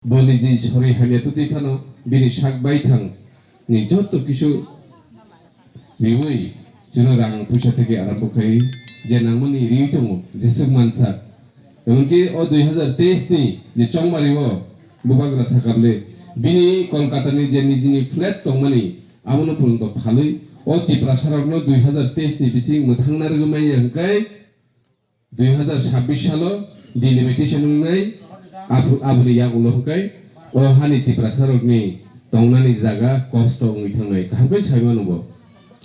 Boni ji sori hamya tuti fano bini sak baithang ni joto kisu riwei juno rang puisa থেকে আরম্ভ kai je nangmani riwi tongo jesuk mansa emonki o 2023 ni je chongmari o bubagra sakable bini kolkata ni je nijini flat tongmani amono purunto phalui o tiprasarokno 2023 ni bising muthangnar gumai angkai 2026 salo delimitation ngai abuni yang ulo kai o hani tiprasarokni tongnani jaga kosto ngui thangnai kahbai saimano bo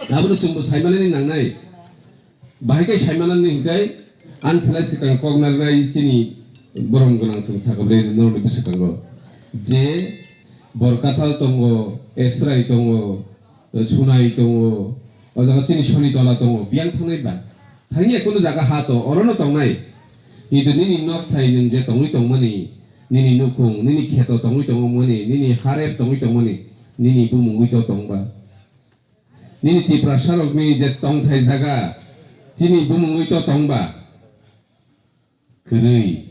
abuni chungbo saimanani nangnai bahaikai saimanani kai ansalai sikang kognarnai chini borom gonang sung sakabre norni bisakango je borkatal tongo esrai tongo sunai tongo ojaga chini shoni tola tongo biang thangnai ba thangye kono jaga ha to orono tongnai itu nini nok thai ning je tongui tongmani nini nukung nini kheto tongui tongmani nini harep tongui tongmani nini bumungui to tongba nini tiprasarok ni je tong thai jaga chini bumungui to tongba krei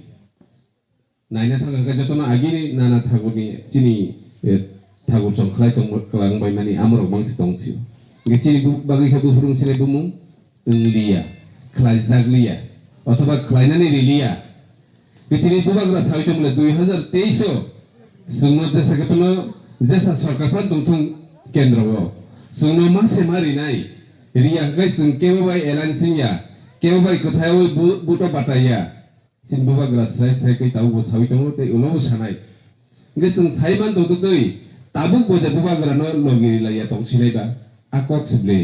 naina thangka jotona agini nana thaguni chini thagur chongkhlai tong klangbai mani amrok bangsi tongsiu ge chini bagi khabu furung sile bumung unglia khlai jaglia অথবা ক্লাইনানি রিলিয়া পৃথিবী বুবাগ্রা সাইটমলে 2023 সুংনো জেসাকেপনো জেসা সরকারফা দংথং কেন্দ্রও সুংনো মাসে মারি নাই রিয়া গাই সুং কেবাই এলানসিয়া কেবাই কোথায় ওই বুটো Bataiya scene বুবাগ্রা সাই সাই কই তাও সাইটমো তে উলো সানাই গে সুং সাইমান দংতই তাবুক বজে বুবাগ্রা ন লগিরি লাইয়া তংসিনাইবা আকক সিবলে